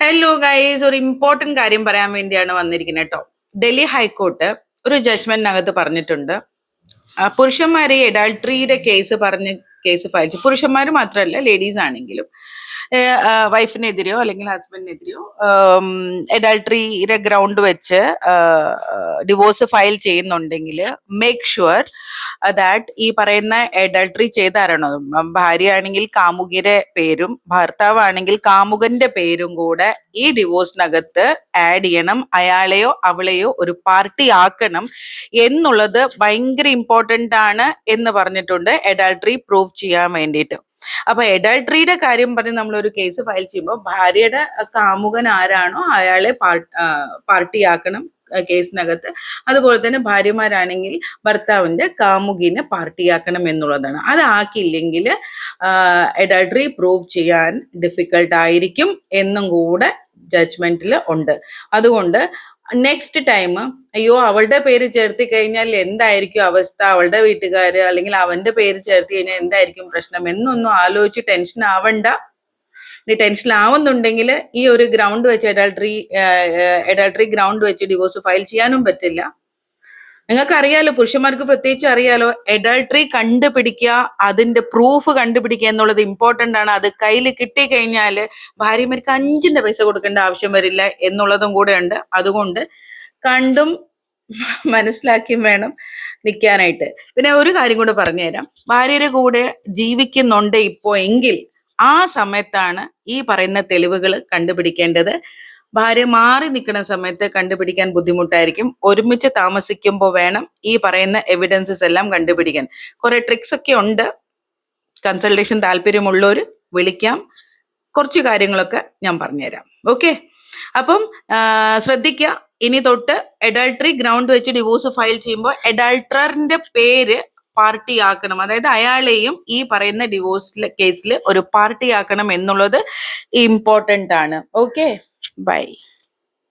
Hello guys, ഒരു important കാര്യം പറയാൻ വേണ്ടിയാണ് വന്നിരിക്കുന്നത് കേട്ടോ. ഡൽഹി ഹൈക്കോർട്ട് ഒരു ജഡ്ജ്മെന്റിനകത്ത് പറഞ്ഞിട്ടുണ്ട്, പുരുഷന്മാരെ അഡൾട്ടറിയുടെ കേസ് ഫയൽ ചെയ്യും. പുരുഷന്മാർ മാത്രമല്ല, ലേഡീസ് ആണെങ്കിലും വൈഫിനെതിരെയോ അല്ലെങ്കിൽ ഹസ്ബൻഡിനെതിരെയോ അഡൾട്ടറിയുടെ ഗ്രൗണ്ട് വെച്ച് ഡിവോഴ്സ് ഫയൽ ചെയ്യുന്നുണ്ടെങ്കിൽ മേക്ക് ഷുവർ ദാറ്റ് ഈ പറയുന്ന അഡൾട്ടറി ചെയ്താരണോ, ഭാര്യ ആണെങ്കിൽ കാമുകിയുടെ പേരും ഭർത്താവാണെങ്കിൽ കാമുകന്റെ പേരും കൂടെ ഈ ഡിവോഴ്സിനകത്ത് ആഡ് ചെയ്യണം. അയാളെയോ അവളെയോ ഒരു പാർട്ടി ആക്കണം എന്നുള്ളത് ഭയങ്കര ഇമ്പോർട്ടൻ്റ് ആണ് എന്ന് പറഞ്ഞിട്ടുണ്ട്, അഡൾട്ടറി പ്രൂവ് ചെയ്യാൻ വേണ്ടിയിട്ട്. അപ്പൊ അഡൾട്ടറിയുടെ കാര്യം പറഞ്ഞ് നമ്മളൊരു കേസ് ഫയൽ ചെയ്യുമ്പോൾ ഭാര്യയുടെ കാമുകൻ ആരാണോ അയാളെ പാർട്ടിയാക്കണം കേസിനകത്ത്. അതുപോലെ തന്നെ ഭാര്യമാരാണെങ്കിൽ ഭർത്താവിന്റെ കാമുകിനെ പാർട്ടിയാക്കണം എന്നുള്ളതാണ്. അതാക്കിയില്ലെങ്കിൽ അഡൾട്ടറി പ്രൂവ് ചെയ്യാൻ ഡിഫിക്കൽട്ട് ആയിരിക്കും എന്നും കൂടെ ജഡ്ജ്മെന്റിൽ ഉണ്ട്. അതുകൊണ്ട് നെക്സ്റ്റ് ടൈം അയ്യോ അവളുടെ പേര് ചേർത്തി കഴിഞ്ഞാൽ എന്തായിരിക്കും അവസ്ഥ, അവളുടെ വീട്ടുകാര് അല്ലെങ്കിൽ അവന്റെ പേര് ചേർത്തി കഴിഞ്ഞാൽ എന്തായിരിക്കും പ്രശ്നം എന്നൊന്നും ആലോചിച്ച് ടെൻഷൻ ആവണ്ട. ഇനി ടെൻഷൻ ആവുന്നുണ്ടെങ്കിൽ ഈ ഒരു ഗ്രൗണ്ട് വെച്ച് അഡൾട്ടറി ഗ്രൗണ്ട് വെച്ച് ഡിവോഴ്സ് ഫയൽ ചെയ്യാനും പറ്റില്ല. നിങ്ങൾക്ക് അറിയാലോ, പുരുഷന്മാർക്ക് പ്രത്യേകിച്ച് അറിയാലോ, അഡൾട്ടറി കണ്ടുപിടിക്കുക, അതിന്റെ പ്രൂഫ് കണ്ടുപിടിക്കുക എന്നുള്ളത് ഇമ്പോർട്ടൻ്റ് ആണ്. അത് കയ്യിൽ കിട്ടിക്കഴിഞ്ഞാൽ ഭാര്യമാർക്ക് 5 പൈസ കൊടുക്കേണ്ട ആവശ്യം വരില്ല എന്നുള്ളതും കൂടെ ഉണ്ട്. അതുകൊണ്ട് കണ്ടും മനസ്സിലാക്കിയും വേണം നിൽക്കാനായിട്ട്. പിന്നെ ഒരു കാര്യം കൂടെ പറഞ്ഞുതരാം, ഭാര്യയുടെ കൂടെ ജീവിക്കുന്നുണ്ട് ഇപ്പോ എങ്കിൽ ആ സമയത്താണ് ഈ പറയുന്ന തെളിവുകൾ കണ്ടുപിടിക്കേണ്ടത്. ഭാര്യ മാറി നിൽക്കുന്ന സമയത്ത് കണ്ടുപിടിക്കാൻ ബുദ്ധിമുട്ടായിരിക്കും. ഒരുമിച്ച് താമസിക്കുമ്പോൾ വേണം ഈ പറയുന്ന എവിഡൻസസ് എല്ലാം കണ്ടുപിടിക്കാൻ. കുറെ ട്രിക്സ് ഒക്കെ ഉണ്ട്. കൺസൾട്ടേഷൻ താല്പര്യമുള്ളവർ വിളിക്കാം, കുറച്ച് കാര്യങ്ങളൊക്കെ ഞാൻ പറഞ്ഞുതരാം. ഓക്കെ, അപ്പം ശ്രദ്ധിക്കുക, ഇനി തൊട്ട് അഡൾട്ടറി ഗ്രൗണ്ട് വെച്ച് ഡിവോഴ്സ് ഫയൽ ചെയ്യുമ്പോൾ അഡൾട്ടറിന്റെ പേര് പാർട്ടി ആക്കണം. അതായത് അയാളെയും ഈ പറയുന്ന ഡിവോഴ്സ് കേസിൽ ഒരു പാർട്ടി ആക്കണം എന്നുള്ളത് ഇമ്പോർട്ടൻ്റ് ആണ്. Okay, by.